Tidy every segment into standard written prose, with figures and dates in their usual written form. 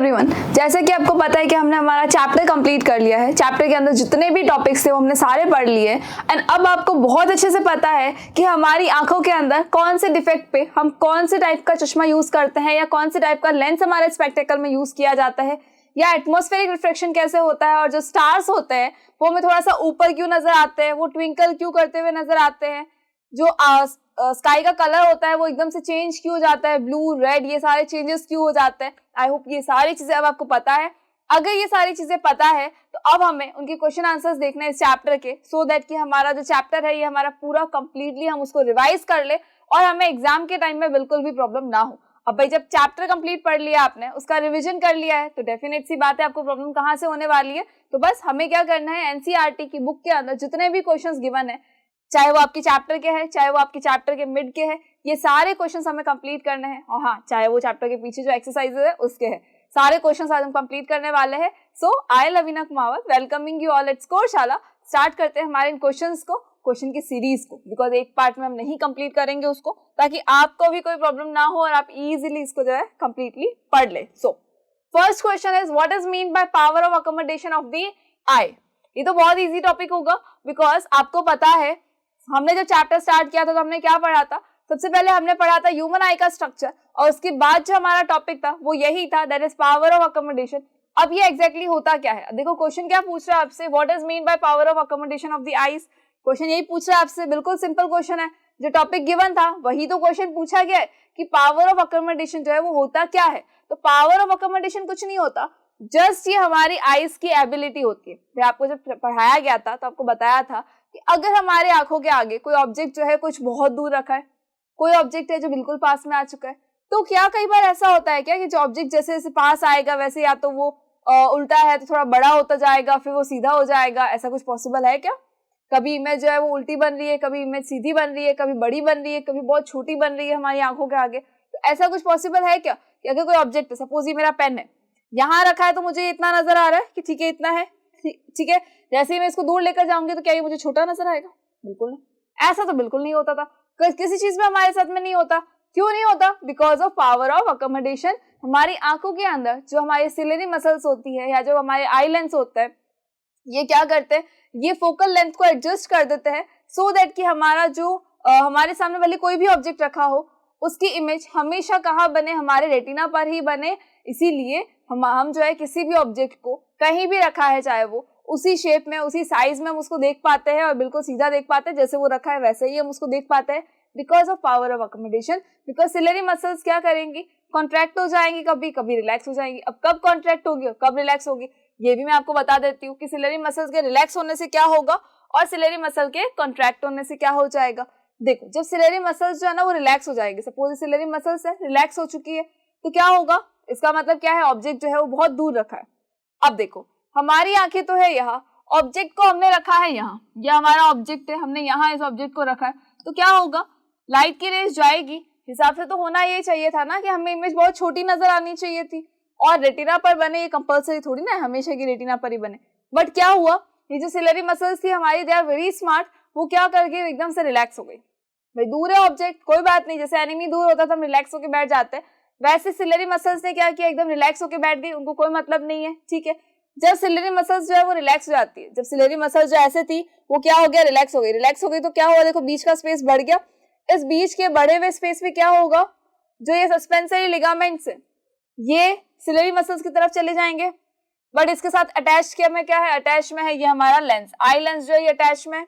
Everyone, जैसे कि आपको पता है कि हमने हमारा चैप्टर कंप्लीट कर लिया है। चैप्टर के अंदर जितने भी टॉपिक्स थे वो हमने सारे पढ़ लिए एंड अब आपको बहुत अच्छे से पता है कि हमारी आंखों के अंदर कौन से डिफेक्ट पे हम कौन से टाइप का चश्मा यूज करते हैं या कौन से टाइप का लेंस हमारे स्पेक्टेकल में यूज किया जाता है, या एटमॉस्फेरिक रिफ्लेक्शन कैसे होता है, और जो स्टार्स होते हैं वो हमें थोड़ा सा ऊपर क्यों नजर आते हैं, वो ट्विंकल क्यों करते हुए नजर आते हैं, जो स्काई का कलर होता है वो एकदम से चेंज क्यों हो जाता है, ब्लू रेड ये सारे चेंजेस क्यों हो जाते हैं। आई होप ये सारी चीजें अब आपको पता है। अगर ये सारी चीजें पता है तो अब हमें उनके क्वेश्चन आंसर्स देखना है इस चैप्टर के, सो दैट कि हमारा जो चैप्टर है ये हमारा पूरा कंप्लीटली हम उसको रिवाइज कर ले और हमें एग्जाम के टाइम में बिल्कुल भी प्रॉब्लम ना हो। अब भाई जब चैप्टर कंप्लीट पढ़ लिया आपने, उसका रिवीजन कर लिया है, तो डेफिनेट सी बात है आपको प्रॉब्लम कहाँ से होने वाली है। तो बस हमें क्या करना है, एनसीईआरटी की बुक के अंदर जितने भी क्वेश्चंस गिवन है, चाहे वो आपकी चैप्टर के हैं चाहे वो आपकी चैप्टर के मिड के हैं, ये सारे क्वेश्चंस हमें कंप्लीट करने हैं। और हाँ, चाहे वो चैप्टर के पीछे जो एक्सरसाइजेस है उसके हैं, सारे क्वेश्चंस आज हम कंप्लीट करने वाले हैं। So I Lavina Kumawat welcoming you all at Scoreshala. Start करते हैं हमारे इन क्वेश्चंस को, क्वेश्चन की सीरीज को, बिकॉज एक पार्ट में हम नहीं कंप्लीट करेंगे उसको, ताकि आपको भी कोई प्रॉब्लम ना हो और आप इजीली इसको जो है कंप्लीटली पढ़ ले। So first question is what is mean by power of accommodation of the eye. ये तो बहुत इजी टॉपिक होगा, बिकॉज आपको पता है हमने जो चैप्टर स्टार्ट किया था तो हमने क्या पढ़ा था, सबसे पहले हमने पढ़ा था ह्यूमन आई का स्ट्रक्चर, और उसके बाद जो हमारा टॉपिक था वो यही था, that is power of accommodation. अब ये एग्जैक्टली होता क्या है, देखो क्वेश्चन क्या पूछ रहा है आपसे, what is mean by power of accommodation of the eyes. Question यही पूछ रहा है आपसे, बिल्कुल सिंपल क्वेश्चन है, जो टॉपिक गिवन था वही तो क्वेश्चन पूछा गया है कि पावर ऑफ अकोमोडेशन जो है वो होता क्या है। तो पावर ऑफ अकोमोडेशन कुछ नहीं होता, जस्ट ये हमारी आईज की एबिलिटी होती है। आपको जब पढ़ाया गया था तो आपको बताया था कि अगर हमारे आंखों के आगे कोई ऑब्जेक्ट जो है कुछ बहुत दूर रखा है, कोई ऑब्जेक्ट है जो बिल्कुल पास में आ चुका है, तो क्या कई बार ऐसा होता है क्या कि जो ऑब्जेक्ट जैसे जैसे पास आएगा वैसे या तो वो उल्टा है तो थोड़ा बड़ा होता जाएगा, फिर वो सीधा हो जाएगा, ऐसा कुछ पॉसिबल है क्या? कभी इमेज जो है वो उल्टी बन रही है, कभी इमेज सीधी बन रही है, कभी बड़ी बन रही है, कभी बहुत छोटी बन रही है हमारी आंखों के आगे। तो ऐसा कुछ पॉसिबल है क्या कि अगर कोई ऑब्जेक्ट है, सपोज ये मेरा पेन है, यहाँ रखा है तो मुझे इतना नजर आ रहा है कि ठीक है इतना है, ठीक है, जैसे ही मैं इसको दूर लेकर जाऊंगी तो क्या ये मुझे छोटा नजर आएगा? बिल्कुल नहीं, ऐसा तो बिल्कुल नहीं होता था, किसी चीज में हमारे साथ में नहीं होता। क्यों नहीं होता? Because of power of accommodation. हमारी आंखों के अंदर जो हमारे सिलेरी मसल्स होती है या जो हमारे आई लेंस होता है, ये क्या करते हैं, ये फोकल लेंथ को एडजस्ट कर देते हैं, सो दैट कि हमारा जो हमारे सामने वाले कोई भी ऑब्जेक्ट रखा हो उसकी इमेज हमेशा कहाँ बने, हमारे रेटिना पर ही बने। इसीलिए हम जो है किसी भी ऑब्जेक्ट को कहीं भी रखा है, चाहे वो उसी शेप में उसी साइज में हम उसको देख पाते हैं और बिल्कुल सीधा देख पाते हैं, जैसे वो रखा है वैसे ही हम उसको देख पाते हैं, because of power of accommodation. Because ciliary muscles क्या करेंगी, कॉन्ट्रैक्ट हो जाएंगी, कभी कभी रिलैक्स हो जाएंगी। अब कब कॉन्ट्रैक्ट होगी और कब रिलैक्स होगी ये भी मैं आपको बता देती हूँ कि सिलेरी मसल्स के रिलैक्स होने से क्या होगा और सिलेरी मसल के कॉन्ट्रैक्ट होने से क्या हो जाएगा। देखो, जब सिलेरी मसल्स जो है ना वो रिलैक्स हो जाएगी, सपोज सिलेरी मसल्स है रिलैक्स हो चुकी है, तो क्या होगा, इसका मतलब क्या है, ऑब्जेक्ट जो है वो बहुत दूर रखा है। अब देखो, हमारी आंखें तो है यहाँ, ऑब्जेक्ट को हमने रखा है यहाँ, यह हमारा ऑब्जेक्ट है, हमने यहाँ इस ऑब्जेक्ट को रखा है, तो क्या होगा, लाइट की रेज जाएगी, हिसाब से तो होना ये चाहिए था ना कि हमें इमेज बहुत छोटी नजर आनी चाहिए थी, और रेटिना पर बने, ये कंपल्सरी थोड़ी ना हमेशा की रेटिना पर ही बने। बट क्या हुआ, ये जो सिलेरी मसल्स थी हमारी, दे आर वेरी स्मार्ट, वो क्या कर गई, एकदम से रिलैक्स हो गई। भाई दूर है ऑब्जेक्ट, कोई बात नहीं, जैसे एनिमी दूर होता था हम रिलैक्स होकर बैठ जाते हैं, वैसे सिलेरी मसल्स ने क्या किया, एकदम रिलैक्स होकर बैठ गई, उनको कोई मतलब नहीं है। ठीक है, जब सिलेरी मसल्स जो है वो रिलैक्स हो जाती है, जब सिलेरी मसल्स जो ऐसे थी वो क्या हो गया, रिलैक्स हो गई। रिलैक्स हो गई तो क्या हुआ, देखो बीच का स्पेस बढ़ गया, इस बीच के बढ़े हुए स्पेस में क्या होगा, जो ये सस्पेंसरी लिगामेंट्स है ये सिलेरी मसल्स की तरफ चले जाएंगे, बट इसके साथ अटैच क्या है, अटैच में है ये हमारा लेंस, आई लेंस जो है ये अटैच में।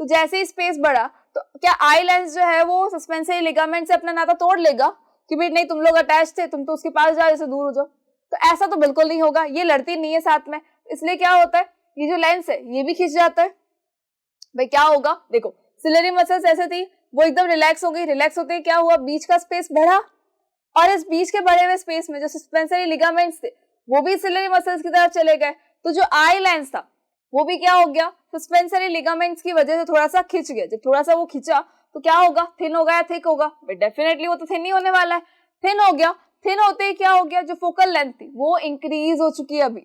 तो जैसे ही स्पेस बढ़ा तो क्या आई लेंस जो है वो सस्पेंसरी लिगामेंट से अपना नाता तोड़ लेगा कि भाई नहीं तुम लोग अटैच थे, तुम तो उसके पास जाओ, इससे दूर हो जाओ? तो ऐसा तो बिल्कुल नहीं होगा, ये लड़ती नहीं है साथ में, इसलिए क्या होता है, ये जो लेंस है ये भी खिंच जाता है। भाई क्या होगा, देखो सिलेरी मसल्स ऐसे थी वो एकदम रिलैक्स हो गई, रिलैक्स होते ही क्या हुआ, बीच का स्पेस बढ़ा, और इस बीच के बढ़े हुए स्पेस में जो सस्पेंसरी लिगामेंट्स थे वो भी सिलेरी मसल्स की तरफ चले गए, तो जो आई लेंस था वो भी क्या हो गया, सस्पेंसरी लिगामेंट्स की वजह से थोड़ा सा खिंच गया। जब थोड़ा सा वो खिंचा तो क्या होगा, थिन हो गया, थिक होगा, बट डेफिनेटली वो तो थिन ही होने वाला है, थिन हो गया। थिन होते ही क्या हो गया, जो फोकल लेंथ थी वो इंक्रीज हो चुकी है, अभी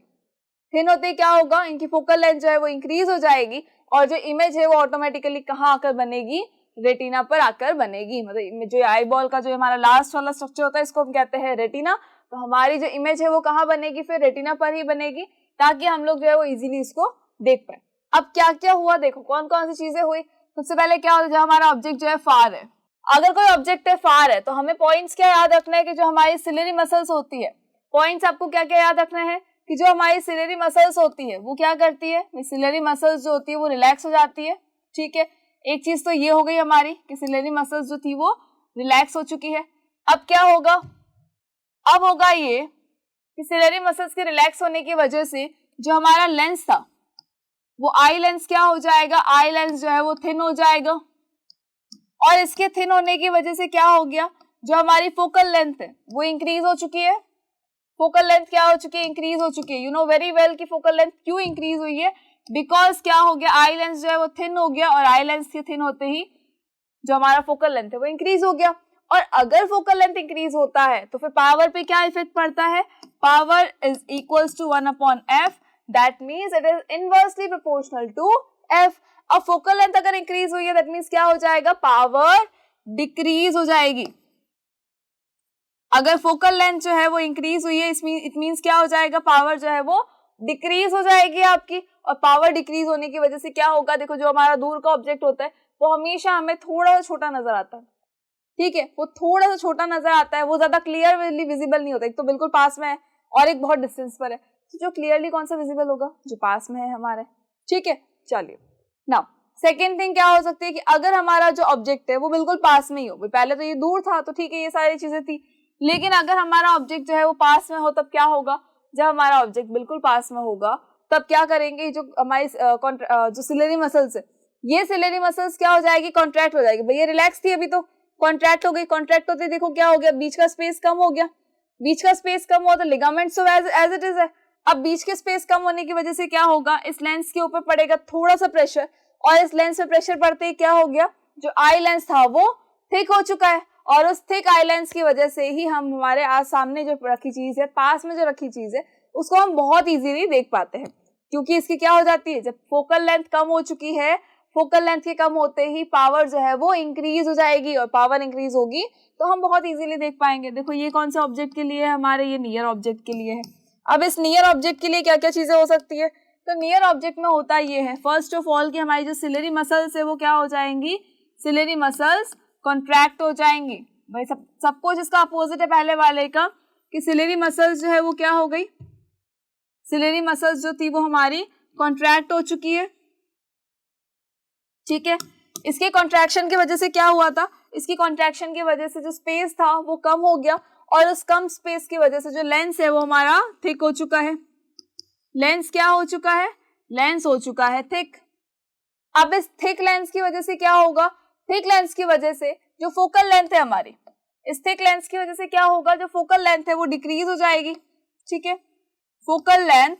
थिन होते ही क्या होगा, इनकी फोकल लेंथ जो है वो इंक्रीज हो जाएगी, और जो इमेज है वो ऑटोमेटिकली कहाँ आकर बनेगी, रेटिना पर आकर बनेगी। मतलब जो आई बॉल का जो हमारा लास्ट वाला स्ट्रक्चर होता है इसको हम कहते हैं रेटिना, तो हमारी जो इमेज है वो कहाँ बनेगी, फिर रेटिना पर ही बनेगी, ताकि हम लोग जो है वो इजीली इसको देख पाए। अब क्या क्या हुआ देखो, कौन कौन सी चीजें हुई। सबसे पहले क्या होता है, जब हमारा ऑब्जेक्ट जो है फार है, अगर कोई ऑब्जेक्ट है फार है तो हमें पॉइंट्स क्या याद रखना है कि जो हमारी सिलेरी मसल्स होती है, पॉइंट्स आपको क्या क्या याद रखना है कि जो हमारी सिलेरी मसल्स होती है वो क्या करती है, सिलेरी मसल्स जो होती है वो रिलैक्स हो जाती है। ठीक है, एक चीज तो ये हो गई हमारी कि सिलेरी मसल्स जो थी वो रिलैक्स हो चुकी है। अब क्या होगा, अब होगा ये कि सिलेरी मसल्स के रिलैक्स होने की वजह से जो हमारा लेंस था वो आई लेंस क्या हो जाएगा, आई लेंस जो है वो थिन हो जाएगा, और इसके थिन होने की वजह से क्या हो गया, जो हमारी फोकल लेंथ है वो इंक्रीज हो चुकी है। फोकल लेंथ क्या हो चुकी है, इंक्रीज हो चुकी है। यू नो वेरी वेल कि फोकल लेंथ क्यों इंक्रीज हुई है, बिकॉज क्या हो गया, आई लेंस जो है वो थिन हो गया, और आई लेंस के थिन होते ही जो हमारा फोकल लेंथ है वो इंक्रीज हो गया। और अगर फोकल लेंथ इंक्रीज होता है तो फिर पावर पे क्या इफेक्ट पड़ता है, power is equals to 1/f, that means it is inversely proportional to f। अब फोकल लेंथ अगर इंक्रीज हुई है दैट मीन्स क्या हो जाएगा, पावर डिक्रीज हो जाएगी। अगर फोकल लेंथ जो है वो इंक्रीज हुई है इट मीन्स क्या हो जाएगा, पावर जो है वो डिक्रीज हो जाएगी आपकी। और पावर डिक्रीज होने की वजह से क्या होगा, देखो जो हमारा दूर का ऑब्जेक्ट होता है वो हमेशा हमें थोड़ा सा छोटा नजर आता है। ठीक है, वो थोड़ा सा छोटा नजर आता है, वो ज्यादा क्लियरली विजिबल नहीं होता। एक तो बिल्कुल पास में है और एक बहुत डिस्टेंस पर है, तो जो क्लियरली कौन सा विजिबल होगा, जो पास में है हमारे। ठीक है, चलिए नाउ सेकेंड थिंग क्या हो सकती है कि अगर हमारा जो ऑब्जेक्ट है वो बिल्कुल पास में ही हो, पहले तो ये दूर था तो ठीक है ये सारी चीजें थी, लेकिन अगर हमारा ऑब्जेक्ट जो है वो पास में हो तब क्या होगा, जब हमारा ऑब्जेक्ट बिल्कुल पास में होगा तब क्या करेंगे, जो हमारी जो सिलेरी मसल्स है ये सिलेरी मसल्स क्या हो जाएगी, कॉन्ट्रैक्ट हो जाएगी। भैया रिलैक्स थी अभी तो कॉन्ट्रैक्ट हो गई, कॉन्ट्रैक्ट होते देखो क्या हो गया, बीच का स्पेस कम हो गया, बीच का स्पेस कम हुआ तो लिगामेंट्स तो एज इट इज है। अब बीच के स्पेस कम होने की वजह से क्या होगा, इस लेंस के ऊपर पड़ेगा थोड़ा सा प्रेशर, और इस लेंस पे प्रेशर पड़ते ही क्या हो गया, जो आई लेंस था वो थिक हो चुका है, और उस थिक आई लेंस की वजह से ही हम हमारे आज सामने जो रखी चीज है, पास में जो रखी चीज है उसको हम बहुत इजीली देख पाते हैं, क्योंकि इसकी क्या हो जाती है, जब फोकल लेंथ कम हो चुकी है, फोकल लेंथ के कम होते ही पावर जो है वो इंक्रीज हो जाएगी, और पावर इंक्रीज होगी तो हम बहुत इजीली देख पाएंगे। देखो ये कौन सा ऑब्जेक्ट के लिए है हमारे, ये नियर ऑब्जेक्ट के लिए है। अब इस नियर ऑब्जेक्ट के लिए क्या क्या चीजें हो सकती है, तो नियर ऑब्जेक्ट में होता ये है फर्स्ट ऑफ ऑल कि हमारी जो सिलेरी मसल्स है वो क्या हो जाएंगी, सिलेरी मसल्स कॉन्ट्रैक्ट हो जाएंगी। भाई सब कुछ इसका अपोजिट है पहले वाले का, कि सिलेरी मसल्स जो है वो क्या हो गई, सिलेरी मसल्स जो थी वो हमारी कॉन्ट्रैक्ट हो चुकी है। ठीक है, इसके कॉन्ट्रैक्शन की वजह से क्या हुआ था, इसकी कॉन्ट्रैक्शन की वजह से जो स्पेस था वो कम हो गया, और उस कम स्पेस की वजह से जो लेंस है वो हमारा थिक हो चुका है। लेंस क्या हो चुका है, लेंस हो चुका है थिक। अब इस थिक लेंस की वजह से क्या होगा, थिक लेंस की वजह से जो फोकल लेंथ है हमारी, इस थिक लेंस की वजह से क्या होगा, जो फोकल लेंथ है वो डिक्रीज हो जाएगी। ठीक है, फोकल लेंथ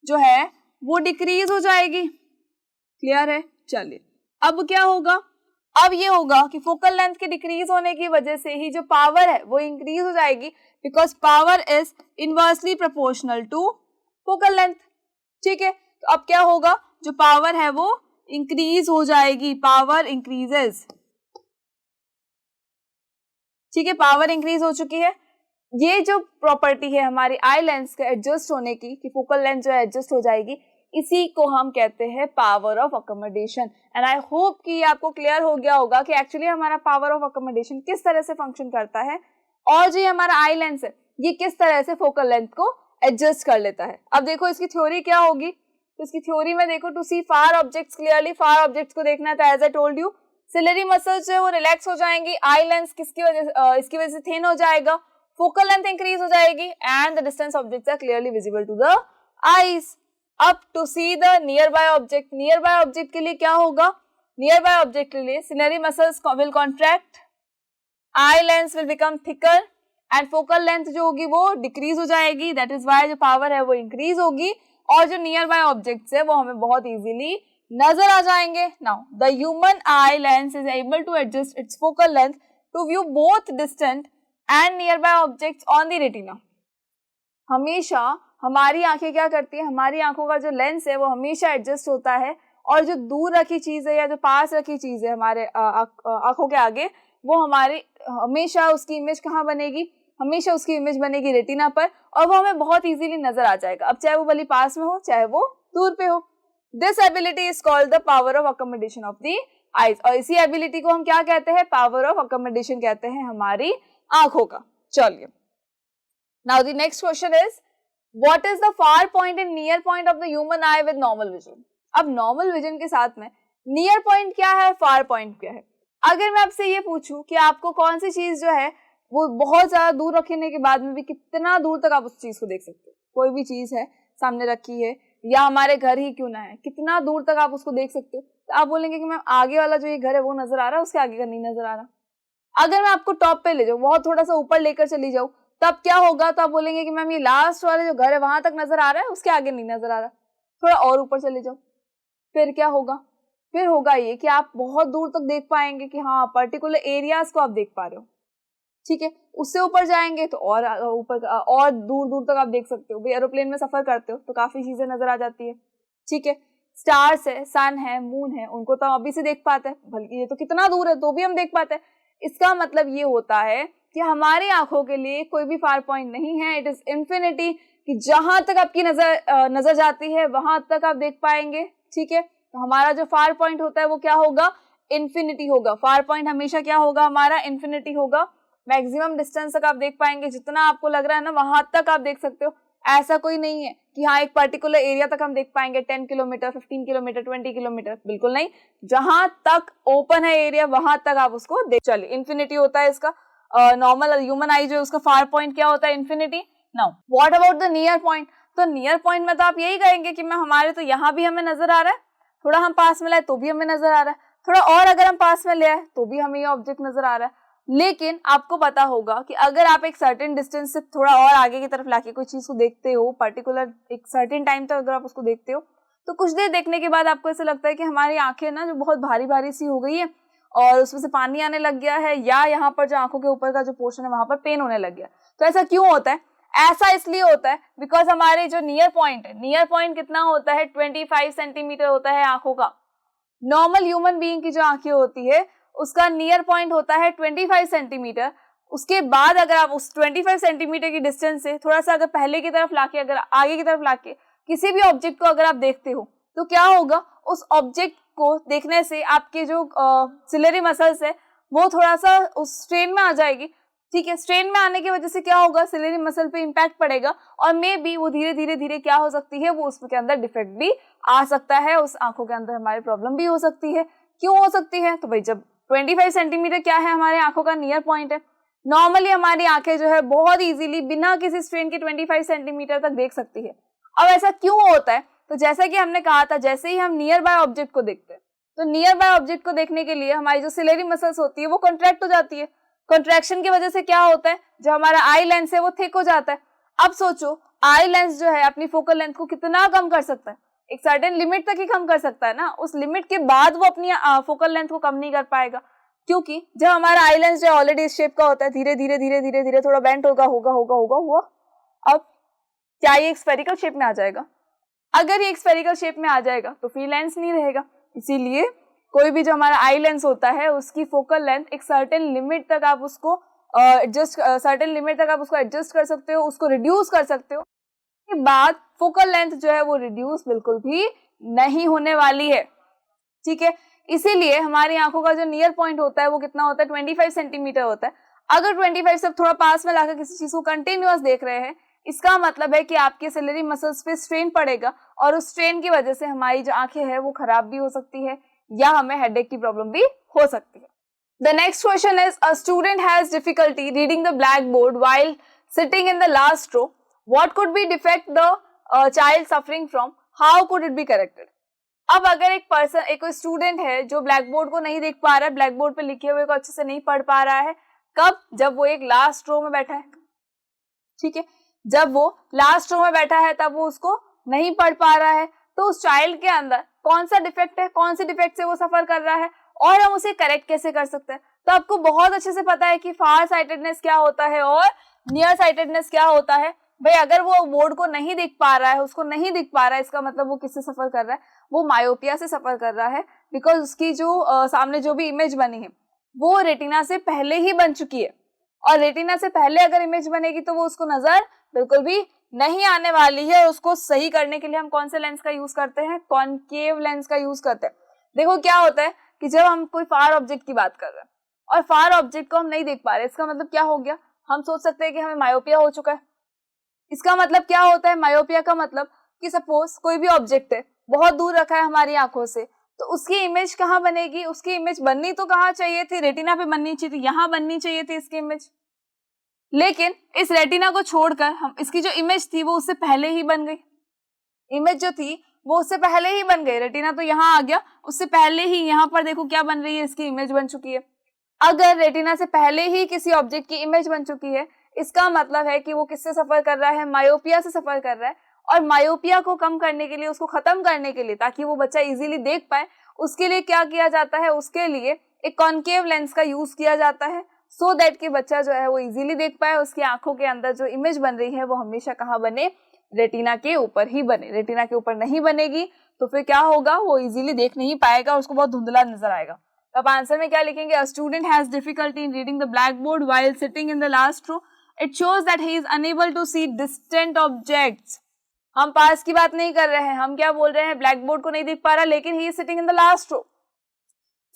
जो है वो डिक्रीज हो जाएगी। क्लियर है, चलिए अब क्या होगा, अब ये होगा कि फोकल लेंथ के डिक्रीज होने की वजह से ही जो पावर है वो इंक्रीज हो जाएगी, because power is inversely proportional to focal length. ठीक है, तो अब क्या होगा, जो पावर है वो इंक्रीज हो जाएगी, पावर इंक्रीजेस। ठीक है, पावर इंक्रीज हो चुकी है। ये जो प्रॉपर्टी है हमारी आई लेंस के एडजस्ट होने की, कि फोकल लेंथ जो है एडजस्ट हो जाएगी, इसी को हम कहते हैं power of accommodation. And I hope कि आपको क्लियर हो गया होगा कि एक्चुअली हमारा पावर ऑफ अकोमोडेशन किस तरह से फंक्शन करता है, और जो हमारा आई लेंस है ये किस तरह से फोकल लेंथ को एडजस्ट कर लेता है। अब देखो इसकी थ्योरी क्या होगी, तो इसकी थ्योरी में देखो, to see far objects clearly, far objects को देखना था, as I told you ciliary muscles जो है वो रिलैक्स हो जाएंगी, आई लेंस किसकी वजह इसकी वजह से थिन हो जाएगा, फोकल लेंथ इंक्रीज हो जाएगी, and the distance objects are clearly visible to the eyes. अब to see the nearby object, nearby object के लिए क्या होगा, नियर बाय ऑब्जेक्ट के लिए ciliary muscles will contract, eye lens will become thicker, and focal length जो होगी वो डिक्रीज हो जाएगी, दैट इज वाई जो पावर है वो इंक्रीज होगी, और जो नियर बाय ऑब्जेक्ट्स है वो हमें बहुत इजीली नजर आ जाएंगे। Now the human eye lens is able to adjust its focal length to view both distant and near by objects on the retina. हमेशा हमारी आंखें क्या करती है, हमारी आंखों का जो लेंस है वो हमेशा एडजस्ट होता है, और जो दूर रखी चीज है या जो पास रखी चीज है हमारे आंखों के आगे, वो हमारी हमेशा उसकी इमेज कहाँ बनेगी, हमेशा उसकी इमेज बनेगी रेटिना पर और वो हमें बहुत इजीली नजर आ जाएगा, अब चाहे वो भली पास में हो चाहे वो दूर पे हो। This ability is called the power of accommodation of the eyes, और इसी एबिलिटी को हम क्या कहते हैं, पावर ऑफ अकोमोडेशन कहते हैं हमारी आंखों का। चलिए, now the next question is what is the far point and near point of the human I with normal vision. अब नॉर्मल विजन के साथ में नियर पॉइंट क्या है, फार पॉइंट क्या है। अगर मैं आपसे ये पूछूं कि आपको कौन सी चीज जो है वो बहुत ज्यादा दूर रखने के बाद में भी कितना दूर तक आप उस चीज को देख सकते हो, कोई भी चीज है सामने रखी है या हमारे घर ही क्यों ना है, कितना दूर तक आप उसको देख सकते हो, तो आप बोलेंगे कि मैम आगे वाला जो ये घर है वो नजर आ रहा है, उसके आगे का नहीं नजर आ रहा। अगर मैं आपको टॉप पे ले जाऊँ, बहुत थोड़ा सा ऊपर लेकर चली जाऊँ, तब क्या होगा, तो आप बोलेंगे कि मैम ये लास्ट वाले जो घर है वहां तक नजर आ रहा है, उसके आगे नहीं नजर आ रहा। थोड़ा और ऊपर चले जाओ, फिर क्या होगा, फिर होगा ये कि आप बहुत दूर तक देख पाएंगे कि हाँ पर्टिकुलर एरियाज को आप देख पा रहे हो, ठीक है। उससे ऊपर जाएंगे तो और ऊपर और दूर दूर तक आप देख सकते हो। भाई एरोप्लेन में सफर करते हो तो काफी चीजें नजर आ जाती है, ठीक है। स्टार्स है, सन है, मून है, उनको तो अभी से देख पाते हैं, बल्कि ये तो कितना दूर है तो भी हम देख पाते हैं। इसका मतलब ये होता है कि हमारी आंखों के लिए कोई भी फार पॉइंट नहीं है, इट इज इंफिनिटी, कि जहां तक आपकी नजर जाती है वहां तक आप देख पाएंगे, ठीक है। तो हमारा जो फार पॉइंट होता है वो क्या होगा, इन्फिनिटी होगा। फार पॉइंट हमेशा क्या होगा हमारा, इन्फिनिटी होगा। मैक्सिमम डिस्टेंस तक आप देख पाएंगे, जितना आपको लग रहा है ना वहां तक आप देख सकते हो। ऐसा कोई नहीं है कि हाँ एक पर्टिकुलर एरिया तक हम देख पाएंगे, 10 किलोमीटर, 15 किलोमीटर, 20 किलोमीटर, बिल्कुल नहीं। जहां तक ओपन है एरिया वहां तक आप उसको देख। चलिए, इन्फिनिटी होता है इसका नॉर्मल ह्यूमन आई जो है उसका फार पॉइंट क्या होता है, infinity. Now what about the near point. तो नियर पॉइंट में तो आप यही कहेंगे कि मैं हमारे तो यहाँ भी हमें नजर आ रहा है, थोड़ा हम पास में लाए तो भी हमें नजर आ रहा है, थोड़ा और अगर हम पास में ले आए तो भी हमें ये ऑब्जेक्ट नजर आ रहा है। लेकिन आपको पता होगा कि अगर आप एक सर्टेन डिस्टेंस से थोड़ा और आगे की तरफ लाके कोई चीज को देखते हो, पर्टिकुलर एक सर्टेन टाइम तक अगर आप उसको देखते हो, तो कुछ देर देखने के बाद आपको ऐसा लगता है कि हमारी आंखें ना जो बहुत भारी भारी सी हो गई है और उसमें से पानी आने लग गया है, या यहाँ पर जो आंखों के ऊपर का जो पोर्शन है वहां पर पेन होने लग गया। तो ऐसा क्यों होता है, ऐसा इसलिए होता है बिकॉज हमारे जो नियर पॉइंट है, नियर पॉइंट कितना होता है, 25 सेंटीमीटर होता है आंखों का। नॉर्मल ह्यूमन बीइंग की जो आंखें होती है उसका नियर पॉइंट होता है 25 सेंटीमीटर। उसके बाद अगर आप उस 25 सेंटीमीटर की डिस्टेंस से थोड़ा सा अगर पहले की तरफ लाके, अगर आगे की तरफ लाके किसी भी ऑब्जेक्ट को अगर आप देखते हो, तो क्या होगा, उस ऑब्जेक्ट को देखने से आपके जो सिलेरी मसल्स है वो थोड़ा सा उस स्ट्रेन में आ जाएगी, ठीक है। स्ट्रेन में आने की वजह से क्या होगा, सिलेरी मसल पे इम्पैक्ट पड़ेगा और मे बी वो धीरे धीरे धीरे क्या हो सकती है, वो उसके अंदर डिफेक्ट भी आ सकता है, उस आंखों के अंदर हमारी प्रॉब्लम भी हो सकती है। क्यों हो सकती है, तो भाई जब 25 सेंटीमीटर क्या है हमारे आंखों का नियर पॉइंट है, नॉर्मली हमारी आंखें जो है बहुत इजीली बिना किसी स्ट्रेन के 25 सेंटीमीटर तक देख सकती है। अब ऐसा क्यों होता है, तो जैसा कि हमने कहा था, जैसे ही हम नियर बाय ऑब्जेक्ट को देखते हैं, तो नियर बाय ऑब्जेक्ट को देखने के लिए हमारी जो सिलेरी मसल्स होती है वो कॉन्ट्रैक्ट हो जाती है। कॉन्ट्रैक्शन की वजह से क्या होता है, जो हमारा आई लेंस है वो थिक हो जाता है। अब सोचो, आई लेंस जो है अपनी फोकल लेंथ को कितना कम कर सकता है, एक सर्टेन लिमिट तक ही कम कर सकता है ना, उस लिमिट के बाद वो अपनी फोकल लेंथ को कम नहीं कर पाएगा, क्योंकि जब हमारा आई लेंस जो ऑलरेडी इस शेप का होता है, धीरे धीरे धीरे धीरे धीरे थोड़ा बेंड होगा होगा होगा होगा हुआ। अब क्या ये एक स्फेरिकल शेप में आ जाएगा, अगर ये एक स्फेरिकल शेप में आ जाएगा तो फ्री लेंस नहीं रहेगा। इसीलिए कोई भी जो हमारा आई लेंस होता है उसकी फोकल लेंथ एक सर्टेन लिमिट तक आप उसको सर्टेन लिमिट तक आप उसको एडजस्ट कर सकते हो, उसको रिड्यूस कर सकते हो। के बाद फोकल लेंथ जो है वो रिड्यूस बिल्कुल भी नहीं होने वाली है, ठीक है। इसीलिए हमारी आंखों का जो नियर पॉइंट होता है वो कितना होता है, 25 सेंटीमीटर होता है। अगर 25 से थोड़ा पास में लाकर किसी चीज को कंटिन्यूअस देख रहे हैं, इसका मतलब है कि आपके सिलेरी मसल्स पे स्ट्रेन पड़ेगा और उस स्ट्रेन की वजह से हमारी जो आंखें हैं वो खराब भी हो सकती है या हमें हेडेक की प्रॉब्लम भी हो सकती है। The next question is, a student has difficulty reading the black board while sitting in the last row, what could be defect the child suffering from, how could it be corrected. अब अगर एक person, एक कोई student है जो black board को नहीं देख पा रहा है, ब्लैक बोर्ड पे लिखे हुए को अच्छे से नहीं पढ़ पा रहा है, कब, जब वो एक लास्ट रो में बैठा है, ठीक है। जब वो लास्ट रो में बैठा है तब वो उसको नहीं पढ़ पा रहा है, तो उस चाइल्ड के अंदर कौन सा डिफेक्ट है, कौन से डिफेक्ट से वो सफर कर रहा है और हम उसे करेक्ट कैसे कर सकते हैं। तो आपको बहुत अच्छे से पता है कि फार साइटेडनेस क्या होता है और नियर साइटेडनेस क्या होता है। भाई अगर वो बोर्ड को नहीं देख पा रहा है, उसको नहीं दिख पा रहा है, इसका मतलब वो किससे सफर कर रहा है, वो मायोपिया से सफर कर रहा है, बिकॉज उसकी जो सामने जो भी इमेज बनी है वो रेटिना से पहले ही बन चुकी है, और रेटिना से पहले अगर इमेज बनेगी तो वो उसको नजर बिल्कुल भी नहीं आने वाली है। उसको सही करने के लिए हम कौन से लेंस का यूज करते हैं? कॉनकेव लेंस का यूज करते हैं। देखो क्या होता है कि जब हम कोई फार ऑब्जेक्ट की बात कर रहे हैं और फार ऑब्जेक्ट को हम नहीं देख पा रहे, इसका मतलब क्या हो गया? हम सोच सकते हैं कि हमें मायोपिया हो चुका है। इसका मतलब क्या होता है मायोपिया का? मतलब कि सपोज कोई भी ऑब्जेक्ट है, बहुत दूर रखा है हमारी आंखों से, तो उसकी इमेज कहाँ बनेगी? उसकी इमेज बननी तो कहाँ चाहिए थी? रेटिना पे बननी चाहिए थी, यहाँ बननी चाहिए थी इसकी इमेज। लेकिन इस रेटिना को छोड़कर हम इसकी जो इमेज थी वो उससे पहले ही बन गई। इमेज जो थी वो उससे पहले ही बन गई। रेटिना तो यहाँ आ गया, उससे पहले ही यहाँ पर देखो क्या बन रही है, इसकी इमेज बन चुकी है। अगर रेटिना से पहले ही किसी ऑब्जेक्ट की इमेज बन चुकी है, इसका मतलब है कि वो किससे सफर कर रहा है? मायोपिया से सफर कर रहा है। और मायोपिया को कम करने के लिए, उसको खत्म करने के लिए, ताकि वो बच्चा इजीली देख पाए, उसके लिए क्या किया जाता है? उसके लिए एक कॉनकेव लेंस का यूज किया जाता है, सो दैट कि बच्चा जो है वो इजीली देख पाए। उसकी आंखों के अंदर जो इमेज बन रही है वो हमेशा कहाँ बने? रेटिना के ऊपर ही बने। रेटिना के ऊपर नहीं बनेगी तो फिर क्या होगा? वो इजीली देख नहीं पाएगा, उसको बहुत धुंधला नजर आएगा। अब आंसर में क्या लिखेंगे? A student has difficulty in reading the black board while sitting in the last row. It shows that he is unable to see distant objects. हम पास की बात नहीं कर रहे हैं, हम क्या बोल रहे हैं? ब्लैक बोर्ड को नहीं देख पा रहा, लेकिन he is sitting in the last row.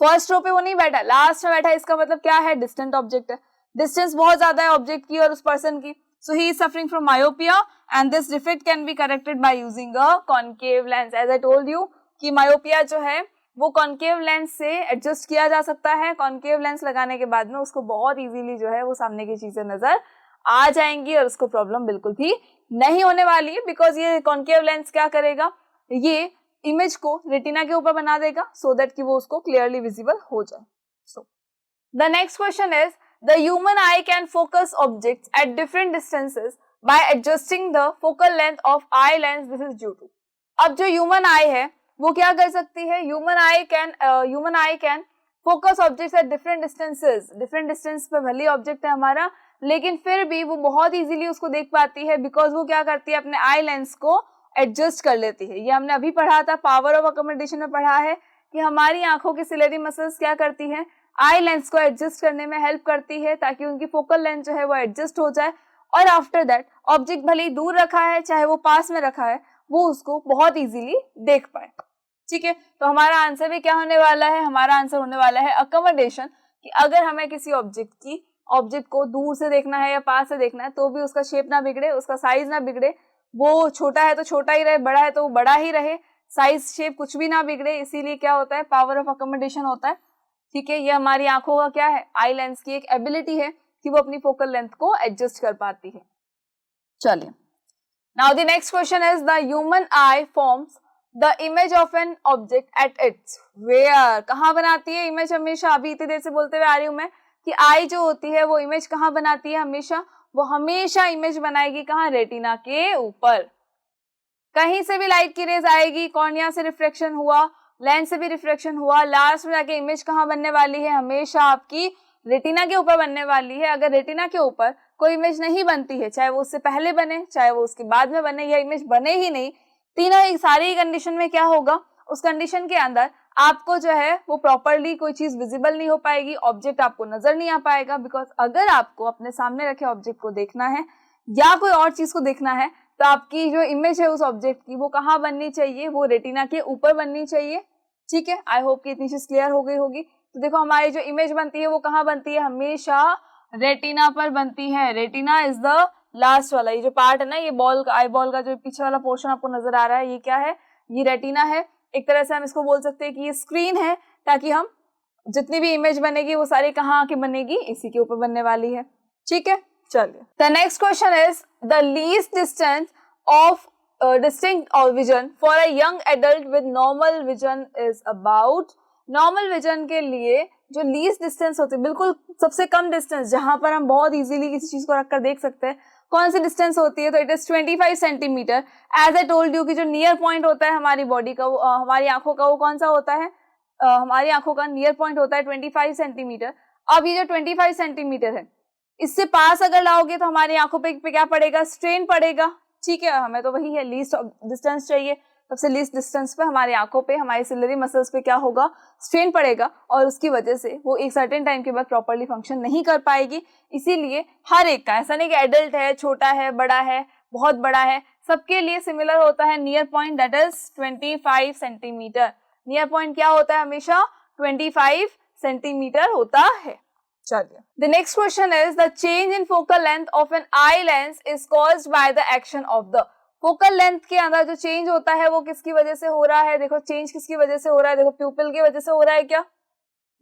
First row पे वो नहीं बैठा, लास्ट में बैठा है। इसका मतलब क्या है? डिस्टेंट ऑब्जेक्ट है, डिस्टेंस बहुत ज्यादा है ऑब्जेक्ट की और उस पर्सन की। So he is suffering from myopia and this defect can be corrected by using a concave lens. As I told you कि मायोपिया जो है वो कॉनकेव लेंस से एडजस्ट किया जा सकता है। कॉनकेव लेंस लगाने के बाद में उसको बहुत इजीली जो है वो सामने की चीजें नजर आ जाएंगी और उसको प्रॉब्लम बिल्कुल भी नहीं होने वाली है, बिकॉज ये कॉनकेव लेंस क्या करेगा? ये इमेज को रेटिना के ऊपर बना देगा सो दैट कि वो उसको क्लियरली विजिबल हो जाए। So the next question is the human eye can focus objects at different distances by adjusting the focal length of eye lens. This is due to. अब जो ह्यूमन आई है वो क्या कर सकती है? Human eye can focus objects at different distances. Different distance पे भले ऑब्जेक्ट है हमारा, लेकिन फिर भी वो बहुत इजीली उसको देख पाती है, बिकॉज वो क्या करती है? अपने आई लेंस को एडजस्ट कर लेती है। ये हमने अभी पढ़ा था, पावर ऑफ अकोमोडेशन में पढ़ा है कि हमारी आंखों की सिलेरी मसल्स क्या करती हैं? आई लेंस को एडजस्ट करने में हेल्प करती है, ताकि उनकी फोकल लेंथ जो है वो एडजस्ट हो जाए। और आफ्टर दैट ऑब्जेक्ट भले ही दूर रखा है चाहे वो पास में रखा है, वो उसको बहुत इजीली देख पाए। ठीक है, तो हमारा आंसर भी क्या होने वाला है? हमारा आंसर होने वाला है अकोमोडेशन। कि अगर हमें किसी ऑब्जेक्ट को दूर से देखना है या पास से देखना है तो भी उसका शेप ना बिगड़े, उसका साइज ना बिगड़े। वो छोटा है तो छोटा ही रहे, बड़ा है तो वो बड़ा ही रहे, साइज शेप कुछ भी ना बिगड़े। इसीलिए क्या होता है? पावर ऑफ अकोमोडेशन होता है। ठीक है, ये हमारी आंखों का क्या है? आई लेंस की एक एबिलिटी है कि वो अपनी फोकल लेंथ को एडजस्ट कर पाती है। चलिए, now the next question is the human eye forms the image of an object at its where. कहाँ बनाती है इमेज? हमेशा, अभी इतनी देर से बोलते हुए आ रही हूं मैं कि आई जो होती है वो इमेज कहाँ बनाती है? हमेशा वो हमेशा इमेज बनाएगी कहाँ? रेटिना के ऊपर। कहीं से भी लाइट की रेज आएगी, कॉर्निया से रिफ्लेक्शन हुआ, लेंस से भी रिफ्लेक्शन हुआ, लास्ट में जाके इमेज कहाँ बनने वाली है? हमेशा आपकी रेटिना के ऊपर बनने वाली है। अगर रेटिना के ऊपर कोई इमेज नहीं बनती है, चाहे वो उससे पहले बने चाहे वो उसके बाद में बने, या इमेज बने ही नहीं, तीनों एक सारी कंडीशन में क्या होगा? उस कंडीशन के अंदर आपको जो है वो प्रॉपरली कोई चीज विजिबल नहीं हो पाएगी, ऑब्जेक्ट आपको नजर नहीं आ पाएगा। बिकॉज अगर आपको अपने सामने रखे ऑब्जेक्ट को देखना है या कोई और चीज को देखना है तो आपकी जो इमेज है उस ऑब्जेक्ट की वो कहाँ बननी चाहिए? वो रेटिना के ऊपर बननी चाहिए। ठीक है, आई होप कि इतनी चीज क्लियर हो गई होगी। तो देखो हमारी जो इमेज बनती है वो कहाँ बनती है? हमेशा रेटिना पर बनती है। रेटिना इज द लास्ट वाला, ये जो पार्ट है ना, ये बॉल का, आई बॉल का जो पीछे वाला पोर्शन आपको नजर आ रहा है, ये क्या है? ये रेटिना है। एक तरह से हम इसको बोल सकते हैं कि ये स्क्रीन है, ताकि हम जितनी भी इमेज बनेगी वो सारी कहाँ आके बनेगी? इसी के ऊपर बनने वाली है। ठीक है, चलिए, the next question is the least distance of distinct vision for a young adult with normal vision is about. Normal vision के लिए जो लीस्ट डिस्टेंस होती है, बिल्कुल सबसे कम डिस्टेंस जहां पर हम बहुत इजीली किसी चीज को रखकर देख सकते हैं, कौन सी डिस्टेंस होती है? तो it is 25 centimetre. As I told you कि जो नियर पॉइंट होता है हमारी बॉडी का, हमारी आंखों का, वो कौन सा होता है? हमारी आंखों का नियर पॉइंट होता है 25 सेंटीमीटर। अब ये जो 25 सेंटीमीटर है, इससे पास अगर लाओगे तो हमारी आंखों पे क्या पड़ेगा? स्ट्रेन पड़ेगा। ठीक है, हमें तो वही है, लीस्ट डिस्टेंस चाहिए, सबसे लीस्ट डिस्टेंस पे हमारी आंखों पे, हमारी सिलरी मसल्स पे क्या होगा, स्ट्रेन पड़ेगा और उसकी वजह से वो एक सर्टेन टाइम के बाद प्रॉपर्ली फंक्शन नहीं कर पाएगी। इसीलिए हर एक का, ऐसा नहीं कि एडल्ट है, छोटा है, बड़ा है, बहुत बड़ा है, सबके लिए सिमिलर होता है near point, that is 25 centimetre. Near point क्या होता है, हमेशा 25 सेंटीमीटर होता है। चलिए, the next question is the change in focal length of an eye lens is caused by the action of the. Focal length के अंदर जो चेंज होता है वो किसकी वजह से हो रहा है? देखो चेंज किसकी वजह से हो रहा है, देखो प्यूपिल की वजह से हो रहा है क्या?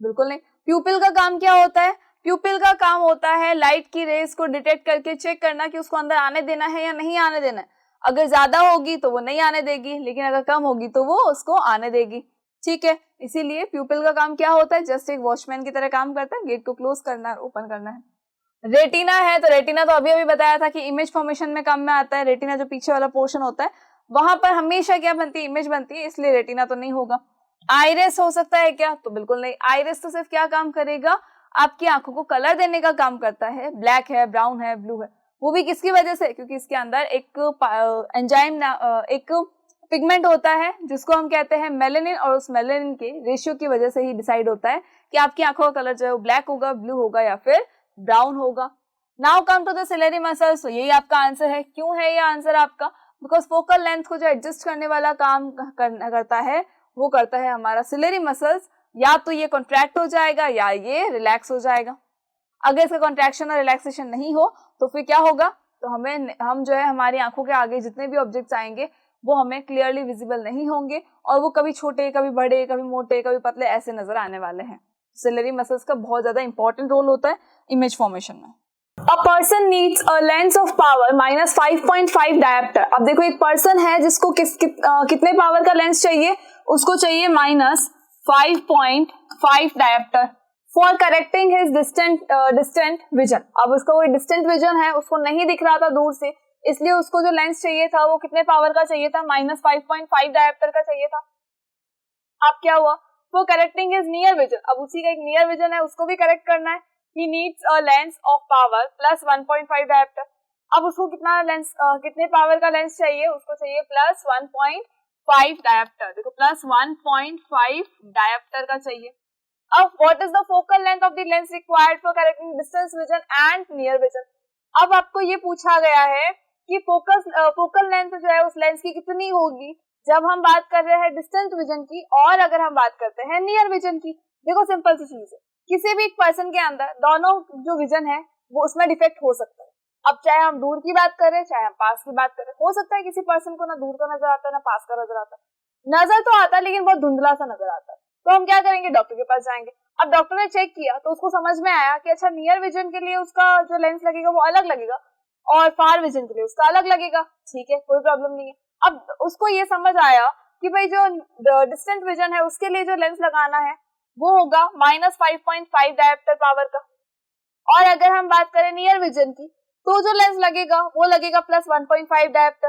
बिल्कुल नहीं। प्यूपिल का काम क्या होता है? प्यूपिल का काम होता है लाइट की रेज को डिटेक्ट करके चेक करना कि उसको अंदर आने देना है या नहीं आने देना है। अगर ज्यादा होगी तो वो नहीं आने देगी, लेकिन अगर कम होगी तो वो उसको आने देगी। ठीक है, इसीलिए प्यूपिल का काम क्या होता है, जस्ट एक वॉचमैन की तरह काम करता है, गेट को क्लोज करना है, ओपन करना है। रेटिना है, तो रेटिना तो अभी अभी बताया था कि इमेज फॉर्मेशन में काम में आता है। रेटिना जो पीछे वाला पोर्शन होता है वहां पर हमेशा क्या बनती है, इमेज बनती है, इसलिए रेटिना तो नहीं होगा। आइरिस हो सकता है क्या? तो बिल्कुल नहीं। आइरिस तो सिर्फ क्या काम करेगा, आपकी आंखों को कलर देने का काम करता है। ब्लैक है, ब्राउन है, ब्लू है, वो भी किसकी वजह से, क्योंकि इसके अंदर एक एंजाइम एक पिगमेंट होता है जिसको हम कहते हैं मेलेनिन, और उस मेलेनिन के रेशियो की वजह से ही डिसाइड होता है कि आपकी आंखों का कलर जो है वो ब्लैक होगा, ब्लू होगा या फिर ब्राउन होगा। Now come to the ciliary muscles. तो यही आपका आंसर है। क्यों है ये आंसर आपका? बिकॉज फोकल लेंथ को जो एडजस्ट करने वाला काम करता है वो करता है हमारा सिलेरी मसल्स। या तो ये कॉन्ट्रैक्ट हो जाएगा या ये रिलैक्स हो जाएगा। अगर इसका कॉन्ट्रैक्शन और रिलैक्सेशन नहीं हो तो फिर क्या होगा, तो हम जो है हमारी आंखों के आगे जितने भी ऑब्जेक्ट्स आएंगे वो हमें क्लियरली विजिबल नहीं होंगे और वो कभी छोटे, कभी बड़े, कभी मोटे, कभी पतले ऐसे नजर आने वाले हैं। सिलेरी मसल्स का बहुत ज्यादा इंपॉर्टेंट रोल होता है इमेज फॉर्मेशन में। A person needs a lens of power minus 5.5 diopter। अब देखो एक पर्सन है जिसको कितने पावर का लेंस चाहिए, उसको चाहिए minus 5.5 dioptre for correcting his distant vision. अब उसका वो डिस्टेंट विजन है, उसको नहीं दिख रहा था दूर से, इसलिए उसको जो लेंस चाहिए था वो कितने पावर का चाहिए था, माइनस 5.5 डायोप्टर का चाहिए था। अब क्या हुआ, वो करेक्टिंग हिज नियर विजन, अब उसी का एक नियर विजन है उसको भी करेक्ट करना है। He needs a lens of power plus 1.5 diopter। अब उसको कितने पावर का लेंस चाहिए, उसको चाहिए प्लस 1.5 डायोप्टर। देखो प्लस 1.5 डायोप्टर का चाहिए। अब what is the focal length of the lens required for correcting distance vision and near vision. अब आपको ये पूछा गया है कि फोकल लेंथ जो है उस लेंस की कितनी होगी जब हम बात कर रहे हैं डिस्टेंस विजन की और अगर हम बात करते हैं नियर विजन की। देखो सिंपल सी चीज है, किसी भी एक पर्सन के अंदर दोनों जो विजन है वो उसमें डिफेक्ट हो सकता है। अब चाहे हम दूर की बात करें चाहे हम पास की बात करें, हो सकता है किसी पर्सन को ना दूर का नजर आता है ना पास का नजर आता है, नजर तो आता है लेकिन बहुत धुंधला सा नजर आता है। तो हम क्या करेंगे, डॉक्टर के पास जाएंगे। अब डॉक्टर ने चेक किया तो उसको समझ में आया कि अच्छा नियर विजन के लिए उसका जो लेंस लगेगा वो अलग लगेगा और फार विजन के लिए उसका अलग लगेगा। ठीक है, कोई प्रॉब्लम नहीं है। अब उसको ये समझ आया कि भाई जो डिस्टेंट विजन है उसके लिए जो लेंस लगाना है वो होगा माइनस 5.5 डायोप्टर पावर का, और अगर हम बात करें नियर विजन की तो जो लेंस लगेगा वो लगेगा प्लस 1.5 डायोप्टर।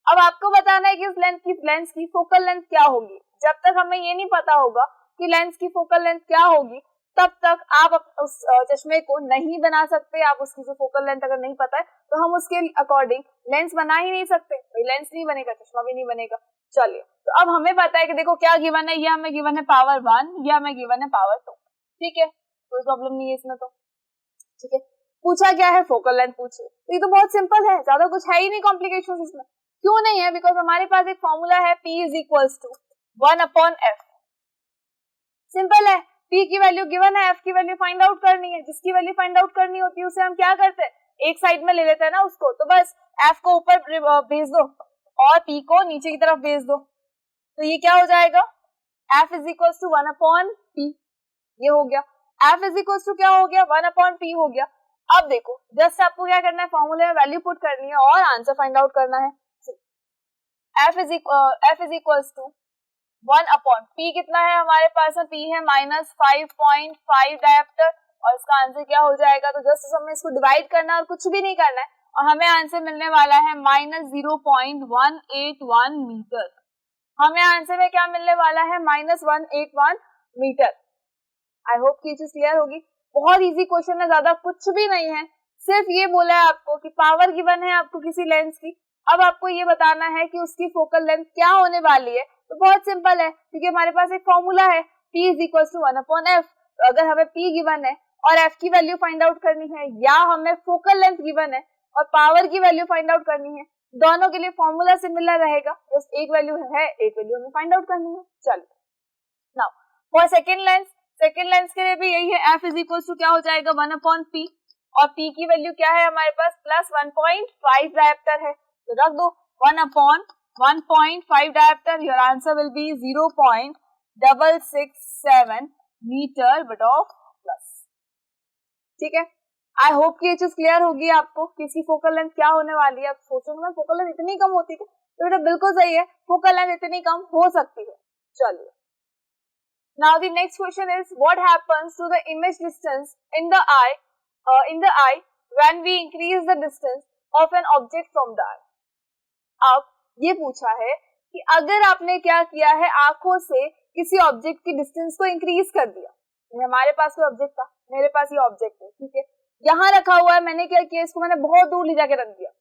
अब आपको बताना है कि उस लेंस की फोकल लेंथ क्या होगी। जब तक हमें ये नहीं पता होगा कि लेंस की फोकल लेंथ क्या होगी तब तक आप उस चश्मे को नहीं बना सकते। आप उसकी जो फोकल लेंथ अगर नहीं पता है तो हम उसके अकॉर्डिंग लेंस बना ही नहीं सकते। लेंस नहीं बनेगा, चश्मा भी नहीं बनेगा। चलिए, तो अब हमें पता है कि देखो क्या गिवन है, ये हमें गिवन है पावर 1, ये हमें गिवन है पावर 2। ठीक है, कोई प्रॉब्लम नहीं है इसमें तो। ठीक है, पूछा क्या है, फोकल लेंथ पूछे, तो ये तो बहुत सिंपल है, ज्यादा कुछ है ही नहीं कॉम्प्लिकेशन इसमें। क्यों नहीं है, बिकॉज हमारे पास एक फॉर्मूला है P is equals to 1/f। Simple है, P की वैल्यू गिवन है, F की वैल्यू फाइंड आउट करनी है। जिसकी वैल्यू फाइंड आउट करनी होती है उसे हम क्या करते हैं, एक साइड में ले लेते हैं ना उसको, तो बस F को ऊपर भेज दो और P को नीचे की तरफ भेज दो, तो ये क्या हो जाएगा, F is equal to 1/P। ये हो गया, F इज इक्वल टू क्या हो गया, 1/P हो गया। अब देखो जस्ट आपको क्या करना है, फॉर्मूले में वैल्यू पुट करनी है और आंसर फाइंड आउट करना है। F is equal to 1/P कितना है हमारे पास, P है माइनस 5.5 डायोप्टर, और इसका आंसर क्या हो जाएगा, तो जस्ट हमें इसको डिवाइड करना है और कुछ भी नहीं करना है और हमें आंसर मिलने वाला है माइनस 0.181 मीटर। हमें आंसर में क्या मिलने वाला है, माइनस 181 मीटर। आई होप की चीज क्लियर होगी। बहुत इजी क्वेश्चन है, ज्यादा कुछ भी नहीं है, सिर्फ ये बोला है आपको कि पावर गिवन है आपको किसी लेंस की, अब आपको ये बताना है कि उसकी फोकल लेंथ क्या होने वाली है। तो बहुत सिंपल है, क्योंकि हमारे पास एक फॉर्मूला है P is equal to 1/f। तो अगर हमें P गिवन है और f की वैल्यू फाइंड आउट करनी है, या हमें फोकल लेंथ गिवन है और पावर की वैल्यू फाइंड आउट करनी है, दोनों के लिए फॉर्मूला सिमिलर रहेगा, बस एक वैल्यू है, एक वैल्यू हमें फाइंड आउट करनी है। चलो नाउ फॉर सेकंड लेंथ के लिए भी यही है, f इज इक्वल टू क्या हो जाएगा 1/p, और p की वैल्यू क्या है हमारे पास प्लस 1.5 डायप्टर है, तो रख दो 1/1.5 dioptre, your answer will be 0.667 metre but of plus. ठीक है, आई होप कि ये चीज क्लियर होगी आपको कि इसकी फोकल लेंथ क्या होने वाली है। आप सोचोगे ना फोकल लेंथ इतनी कम होती है, तो बेटा बिल्कुल सही है, फोकल लेंथ इतनी कम हो सकती है। चलिए now the next question is what happens to the image distance in the eye when we increase the distance of an object from the eye। अब ये पूछा है कि अगर आपने क्या किया है, आंखों से किसी ऑब्जेक्ट की डिस्टेंस को इंक्रीज कर दिया। हमारे पास कोई ऑब्जेक्ट था, मेरे पास ये ऑब्जेक्ट है, ठीक है, यहाँ रखा हुआ है, मैंने क्या किया, इसको मैंने बहुत दूर ले जाके रख दिया,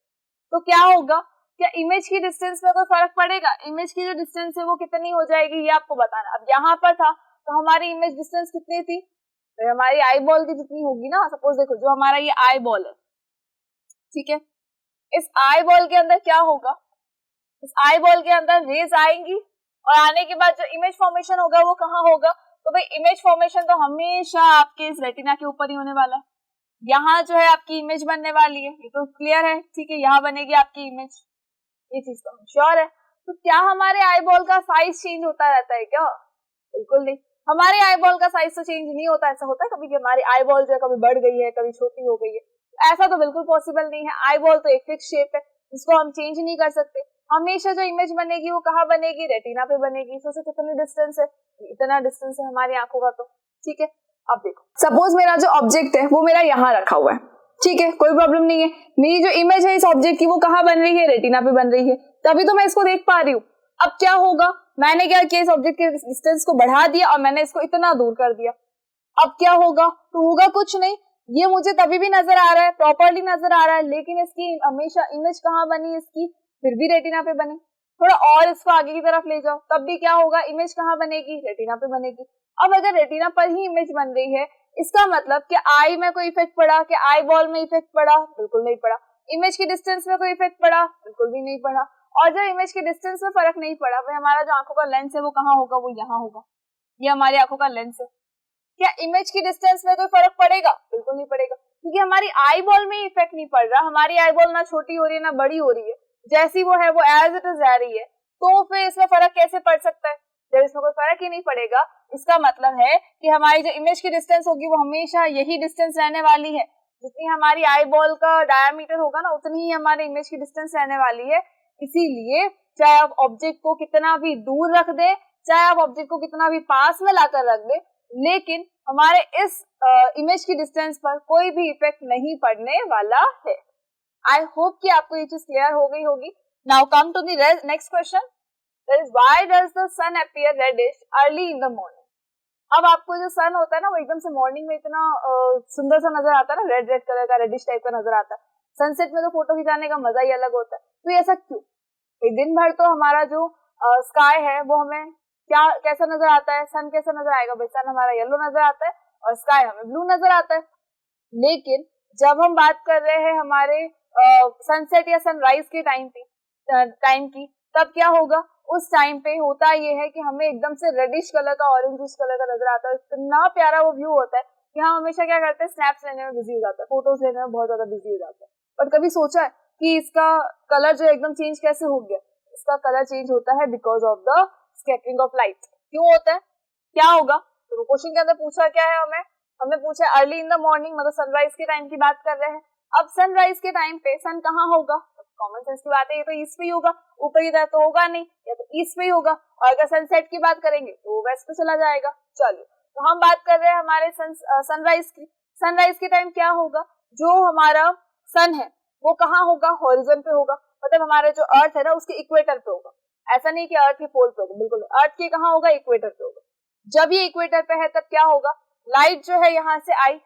तो क्या होगा, क्या इमेज की डिस्टेंस में कोई फर्क पड़ेगा? इमेज की जो डिस्टेंस है वो कितनी हो जाएगी, ये आपको बताना। अब यहाँ पर था तो हमारी इमेज डिस्टेंस कितनी थी, तो हमारी आई बॉल की जितनी होगी ना। सपोज देखो जो हमारा ये आई बॉल है, ठीक है, इस आई बॉल के अंदर क्या होगा, इस आई बॉल के अंदर रेज आएंगी और आने के बाद जो इमेज फॉर्मेशन होगा वो कहाँ होगा, तो भाई इमेज फॉर्मेशन तो हमेशा आपके इस रेटिना के ऊपर ही होने वाला है। यहाँ जो है आपकी इमेज बनने वाली है, ये तो क्लियर है, ठीक है, यहाँ बनेगी आपकी इमेज, ये चीज तो हम श्योर है। तो क्या हमारे आई बॉल का साइज चेंज होता रहता है क्या? बिल्कुल नहीं, हमारे आई बॉल का साइज तो चेंज नहीं होता। ऐसा होता है कभी कि हमारी आई बॉल जो है कभी बढ़ गई है, कभी छोटी हो गई है, ऐसा तो बिल्कुल पॉसिबल नहीं है। आई बॉल तो एक फिक्स शेप है, जिसको हम चेंज नहीं कर सकते। हमेशा जो इमेज बनेगी वो कहाँ बनेगी, रेटिना पे बनेगी। सोचो कितनी डिस्टेंस है, इतना डिस्टेंस है हमारी आंखों का, तो ठीक है। अब देखो सपोज मेरा जो ऑब्जेक्ट है वो मेरा यहाँ रखा हुआ है, ठीक है, कोई प्रॉब्लम नहीं है। मेरी जो इमेज है इस ऑब्जेक्ट की वो कहाँ बन रही है, रेटिना पे बन रही है, तभी तो मैं इसको देख पा रही हूँ। अब क्या होगा, मैंने क्या किया, इस ऑब्जेक्ट के डिस्टेंस को बढ़ा दिया और मैंने इसको इतना दूर कर दिया। अब क्या होगा, तो होगा कुछ नहीं, ये मुझे तभी भी नजर आ रहा है, प्रॉपर्ली नजर आ रहा है, लेकिन इसकी हमेशा इमेज कहाँ बनी, इसकी फिर भी रेटिना पे बनी। थोड़ा और इसको आगे की तरफ ले जाओ, तब भी क्या होगा, इमेज कहाँ बनेगी, रेटिना पे बनेगी। अब अगर रेटिना पर ही इमेज बन रही है, इसका मतलब कि आई में कोई इफेक्ट पड़ा, कि आई बॉल में इफेक्ट पड़ा, बिल्कुल नहीं पड़ा। इमेज की डिस्टेंस में कोई इफेक्ट पड़ा, बिल्कुल भी नहीं पड़ा। और जब इमेज के डिस्टेंस में फर्क नहीं पड़ा, भाई हमारा जो आंखों का लेंस है वो कहाँ होगा, वो यहाँ होगा, ये हमारी आंखों का लेंस है। क्या इमेज की डिस्टेंस में कोई फर्क पड़ेगा? बिल्कुल नहीं पड़ेगा, क्योंकि हमारी आई बॉल में इफेक्ट नहीं पड़ रहा। हमारी आई बॉल ना छोटी हो रही है ना बड़ी हो रही है, जैसी वो है वो एज इट इज जा रही है, तो फिर इसमें फर्क कैसे पड़ सकता है? जब इसमें कोई फर्क ही नहीं पड़ेगा, इसका मतलब है कि हमारी जो इमेज की डिस्टेंस होगी वो हमेशा यही डिस्टेंस रहने वाली है। जितनी हमारी आई बॉल का डायमीटर होगा ना, उतनी ही हमारी इमेज की डिस्टेंस रहने वाली है। इसीलिए चाहे आप ऑब्जेक्ट को कितना भी दूर रख दे, चाहे आप ऑब्जेक्ट को कितना भी पास में लाकर रख दे, लेकिन हमारे इस इमेज की डिस्टेंस पर कोई भी इफेक्ट नहीं पड़ने वाला है। आई होप कि आपको ये चीज क्लियर हो गई होगी। Now come to the next question, that is why does the sun appear reddish early in the morning. अब आपको जो सन होता है ना, वो एकदम से मॉर्निंग में इतना सुंदर सा नजर आता है ना, रेड रेड कलर का, रेडिश टाइप का नजर आता है। सनसेट में तो फोटो खिंचाने का मजा ही अलग होता है। तो ऐसा क्यों? दिन भर तो हमारा जो स्काई है वो हमें क्या कैसा नजर आता है, सन कैसा नजर आएगा, भाई सन हमारा येलो नजर आता है और स्काई हमें ब्लू नजर आता है। लेकिन जब हम बात कर रहे हैं हमारे सनसेट या सनराइज के टाइम की, तब क्या होगा, उस टाइम पे होता ये है कि हमें एकदम से रेडिश कलर का, ऑरेंजिश कलर का नजर आता है। इतना प्यारा वो व्यू होता है कि हम हमेशा क्या करते हैं, स्नैप्स लेने में बिजी हो जाते हैं, फोटोज लेने में बहुत ज्यादा बिजी हो जाते हैं। बट कभी सोचा है कि इसका कलर जो एकदम चेंज कैसे हो गया? इसका कलर चेंज होता है because of the scattering of light. क्यों होता है, क्या होगा? तो क्वेश्चन के अंदर पूछा क्या है, हमें पूछा अर्ली इन द मॉर्निंग, मतलब सनराइज के टाइम की बात कर रहे हैं। अब सनराइज के टाइम पे सन कहाँ होगा? कॉमन सेंस की बात है, ये तो ईस्ट पे ही होगा, ऊपर की तरफ तो होगा नहीं, या तो ईस्ट पे ही होगा। और अगर सनसेट की बात करेंगे तो वो वेस्ट पे चला जाएगा। चलिए, तो हम बात कर रहे हैं हमारे सनराइज की। सनराइज के टाइम क्या होगा, जो हमारा सन है वो कहाँ होगा, हॉरिजन पे होगा, मतलब हमारे जो अर्थ है ना उसके इक्वेटर पे होगा। ऐसा नहीं कि अर्थ के पोल पे होगा, बिल्कुल अर्थ के कहाँ होगा, इक्वेटर पे होगा। जब ये इक्वेटर पे है तब क्या होगा, लाइट जो है यहाँ से आई,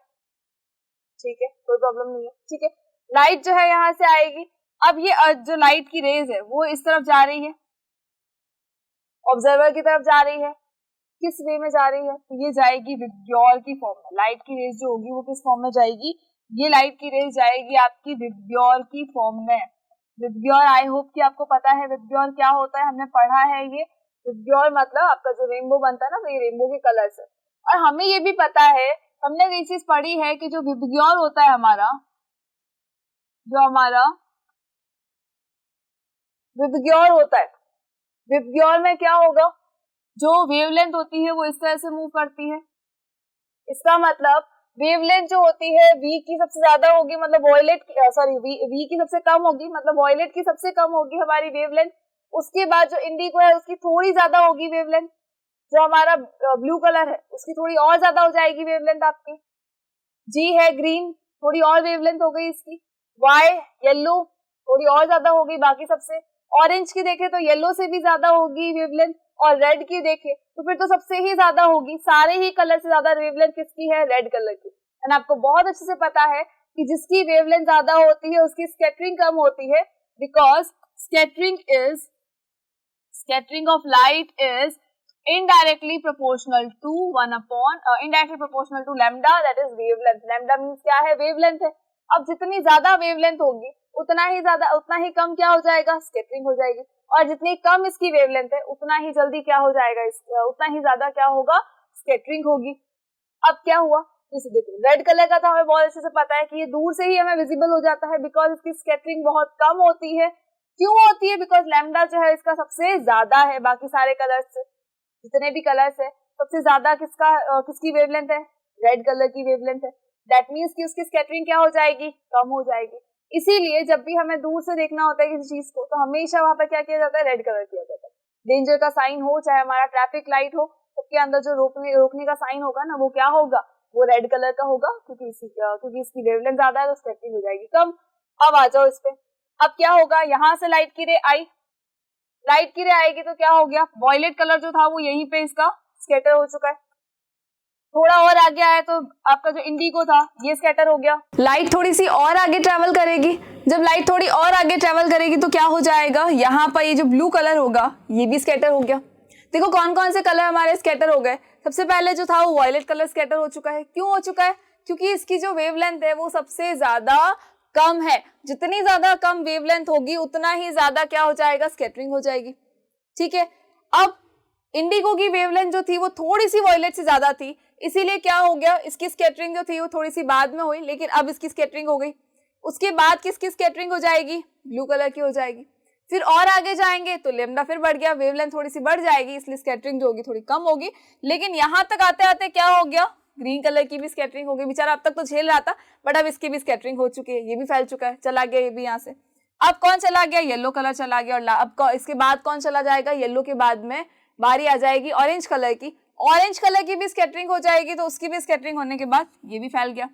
ठीक है, कोई प्रॉब्लम नहीं है, ठीक है, लाइट जो है यहाँ से आएगी। अब ये जो लाइट की रेज है वो इस तरफ जा रही है, ऑब्जर्वर की तरफ जा रही है, किस वे में जा रही है, तो ये जाएगी विब्ग्योर की फॉर्म में। लाइट की रेज जो होगी वो किस फॉर्म में जाएगी, ये लाइट की रेज जाएगी आपकी विब्ग्योर की फॉर्म में। विब्ग्योर, आई होप कि आपको पता है विब्ग्योर क्या होता है, हमने पढ़ा है ये। विब्ग्योर मतलब आपका जो रेनबो बनता है ना, ये रेनबो के कलर्स है। और हमें ये भी पता है, हमने ये चीज पढ़ी है कि जो विब्ग्योर होता है हमारा, जो हमारा विब्ग्योर होता है, विब्ग्योर में क्या होगा, जो वेवलेंथ होती है वो इस तरह से मूव करती है। इसका मतलब वेवलेंथ जो होती है वी की सबसे ज्यादा होगी, मतलब वॉयलेट सॉरी वी की सबसे कम होगी, मतलब वॉयलेट की सबसे कम होगी हमारी वेवलेंथ। उसके बाद जो इंडिगो है उसकी थोड़ी ज्यादा होगी वेवलेंथ। जो हमारा ब्लू कलर है उसकी थोड़ी और ज्यादा हो जाएगी वेवलेंथ आपकी। जी है ग्रीन, थोड़ी और वेवलेंथ हो गई इसकी। वाई येलो, थोड़ी और ज्यादा होगी बाकी सबसे। ऑरेंज की देखें तो येलो से भी ज्यादा होगी वेवलेंथ, और रेड की देखें तो फिर तो सबसे ही ज्यादा होगी। सारे ही कलर से ज्यादा वेवलेंथ किसकी है, रेड कलर की। एंड आपको बहुत अच्छे से पता है कि जिसकी वेवलेंथ ज्यादा होती है उसकी स्कैटरिंग कम होती है, because scattering of light is indirectly proportional to lambda, that is wavelength. lambda means क्या है, wavelength है। अब जितनी ज्यादा wavelength होगी उतना ही कम क्या हो जाएगा, स्कैटरिंग हो जाएगी। और जितनी कम इसकी वेवलेंथ है उतना ही जल्दी क्या हो जाएगा, उतना ही ज्यादा क्या होगा, स्कैटरिंग होगी। अब क्या हुआ, जैसे देखो रेड कलर का तो हमें बहुत अच्छे से पता है कि ये दूर से ही हमें विजिबल हो जाता है, बिकॉज इसकी स्कैटरिंग बहुत कम होती है। क्यों होती है, बिकॉज लैम्डा जो है इसका सबसे ज्यादा है बाकी सारे कलर्स से। जितने भी कलर्स है सबसे ज्यादा किसकी वेवलेंथ है, रेड कलर की वेवलेंथ है। दैट मीन्स कि उसकी स्कैटरिंग क्या हो जाएगी, कम हो जाएगी। इसीलिए जब भी हमें दूर से देखना होता है किसी चीज को तो हमेशा वहां पर क्या किया जाता है, रेड कलर किया जाता है। डेंजर का साइन हो, चाहे हमारा ट्रैफिक लाइट हो, उसके अंदर जो रोकने का साइन होगा ना, वो क्या होगा, वो रेड कलर का होगा, क्योंकि इसकी वेवलेंथ ज्यादा है तो स्कैटरिंग हो जाएगी कम। अब आ जाओ इस पे, अब क्या होगा, यहाँ से लाइट की रे आई, लाइट की रे आएगी तो क्या हो गया, वॉयलेट कलर जो था वो यहीं पे इसका स्कैटर हो चुका है। थोड़ा और आगे आया तो आपका जो इंडिगो था ये स्कैटर हो गया। लाइट थोड़ी सी और आगे ट्रेवल करेगी, जब लाइट थोड़ी और आगे ट्रेवल करेगी तो क्या हो जाएगा, यहाँ पर ये जो ब्लू कलर होगा ये भी स्कैटर हो गया। देखो कौन कौन से कलर हमारे स्कैटर हो गए। सबसे पहले जो था वो वॉयलेट कलर स्कैटर हो चुका है। क्यों हो चुका है, क्योंकि इसकी जो वेवलेंथ है वो सबसे ज्यादा कम है। जितनी ज्यादा कम वेवलेंथ होगी उतना ही ज्यादा क्या हो जाएगा, स्कैटरिंग हो जाएगी। ठीक है, अब इंडिगो की वेवलेंथ जो थी वो थोड़ी सी वॉयलेट से ज्यादा थी, इसीलिए क्या हो गया, इसकी स्कैटरिंग जो थी वो थोड़ी सी बाद में हुई, लेकिन अब इसकी स्कैटरिंग हो गई। उसके बाद किसकी स्कैटरिंग हो जाएगी, ब्लू कलर की हो जाएगी। फिर और आगे जाएंगे तो लैम्डा फिर बढ़ गया, वेवलेंथ थोड़ी सी बढ़ जाएगी, इसलिए स्कैटरिंग जो होगी थोड़ी कम होगी। लेकिन यहाँ तक आते आते क्या हो गया, ग्रीन कलर की भी स्कैटरिंग हो गई। बेचारा अब तक तो झेल रहा था, बट अब इसकी भी स्कैटरिंग हो चुकी है, ये भी फैल चुका है, चला गया ये भी यहाँ से। अब कौन चला गया, येलो कलर चला गया। और अब इसके बाद कौन चला जाएगा, येलो के बाद में बारी आ जाएगी ऑरेंज कलर की। ऑरेंज कलर की भी स्कैटरिंग हो जाएगी, तो उसकी भी स्कैटरिंग होने के बाद ये भी फैल गया।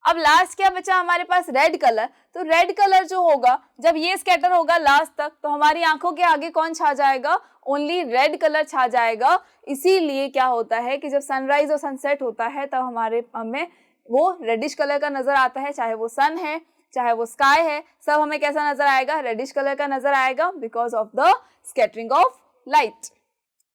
अब लास्ट क्या बचा हमारे पास, रेड कलर। तो रेड कलर जो होगा, जब ये स्कैटर होगा लास्ट तक, तो हमारी आंखों के आगे कौन छा जाएगा, ओनली रेड कलर छा जाएगा। इसीलिए क्या होता है कि जब सनराइज और सनसेट होता है तब हमें वो रेडिश कलर का नजर आता है, चाहे वो सन है चाहे वो स्काई है, सब हमें कैसा नजर आएगा, रेडिश कलर का नजर आएगा, because of the scattering of light.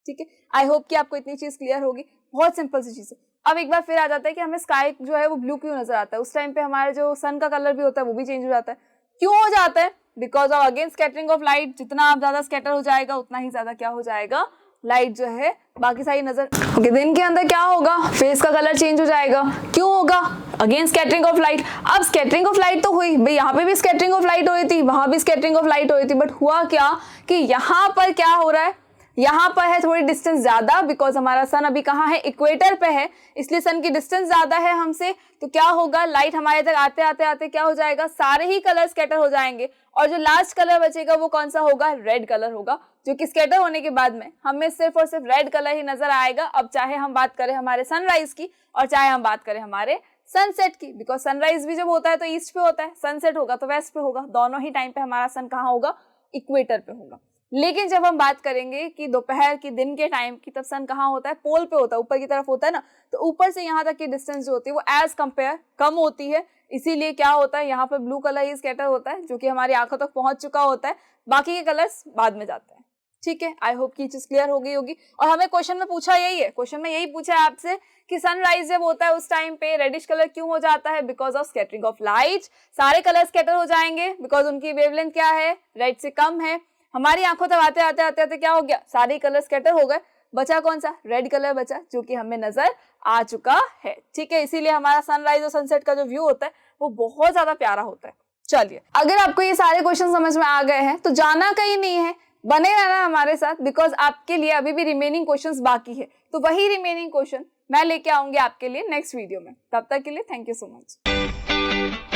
ठीक है, आई होप कि आपको इतनी चीज क्लियर होगी, बहुत सिंपल सी चीज है। अब एक बार फिर आ जाता है कि हमें स्काई जो है वो ब्लू क्यों नजर आता है। उस टाइम पे हमारे जो सन का कलर भी होता है वो भी चेंज हो जाता है। क्यों हो जाता है, because of again scattering of light. जितना आप ज्यादा स्कैटर हो जाएगा उतना ही ज्यादा क्या हो जाएगा, लाइट जो है बाकी सारी नजर। दिन के अंदर क्या होगा, फेस का कलर चेंज हो जाएगा। क्यों होगा, अगेन स्कैटरिंग ऑफ लाइट। अब स्कैटरिंग ऑफ लाइट तो हुई भाई, यहाँ पे भी स्कैटरिंग ऑफ लाइट हो रही थी, वहां भी स्कैटरिंग ऑफ लाइट हो रही थी, बट हुआ क्या कि यहाँ पर क्या हो रहा है, यहाँ पर है थोड़ी डिस्टेंस ज्यादा, बिकॉज हमारा सन अभी कहाँ है, इक्वेटर पे है, इसलिए सन की डिस्टेंस ज्यादा है हमसे। तो क्या होगा, लाइट हमारे तक आते आते आते क्या हो जाएगा, सारे ही कलर स्कैटर हो जाएंगे, और जो लास्ट कलर बचेगा वो कौन सा होगा, रेड कलर होगा, जो कि स्कैटर होने के बाद में हमें सिर्फ और सिर्फ रेड कलर ही नजर आएगा। अब चाहे हम बात करें हमारे सनराइज की और चाहे हम बात करें हमारे सनसेट की, बिकॉज सनराइज भी जब होता है तो ईस्ट पे होता है, सनसेट होगा तो वेस्ट पे होगा, दोनों ही टाइम पे हमारा सन कहाँ होगा, इक्वेटर पे होगा। लेकिन जब हम बात करेंगे कि दोपहर की, दिन के टाइम की, तब सन कहाँ होता है, पोल पे होता है, ऊपर की तरफ होता है ना, तो ऊपर से यहाँ तक की डिस्टेंस जो होती है वो एज कंपेयर कम होती है, इसीलिए क्या होता है, यहाँ पर ब्लू कलर ही स्कैटर होता है जो कि हमारी आंखों तक पहुंच चुका होता है, बाकी के कलर्स बाद में जाते हैं। ठीक है, आई होप की चीज क्लियर हो गई होगी। और हमें क्वेश्चन में पूछा यही है, क्वेश्चन में यही पूछा है आपसे कि सनराइज जब होता है उस टाइम पे रेडिश कलर क्यों हो जाता है, because of scattering of light. सारे कलर स्कैटर हो जाएंगे बिकॉज उनकी वेवलेंथ क्या है, रेड से कम है। हमारी आंखों तक आते आते आते आते क्या हो गया, सारे कलर स्कैटर हो गए, बचा कौन सा, रेड कलर बचा, जो कि हमें नजर आ चुका है। ठीक है, इसीलिए हमारा सनराइज और सनसेट का जो व्यू होता है वो बहुत ज्यादा प्यारा होता है। चलिए, अगर आपको ये सारे क्वेश्चन समझ में आ गए हैं तो जाना कहीं नहीं है, बने रहना हमारे साथ, बिकॉज आपके लिए अभी भी रिमेनिंग क्वेश्चंस बाकी है। तो वही रिमेनिंग क्वेश्चन मैं लेके आऊंगी आपके लिए नेक्स्ट वीडियो में। तब तक के लिए थैंक यू सो मच।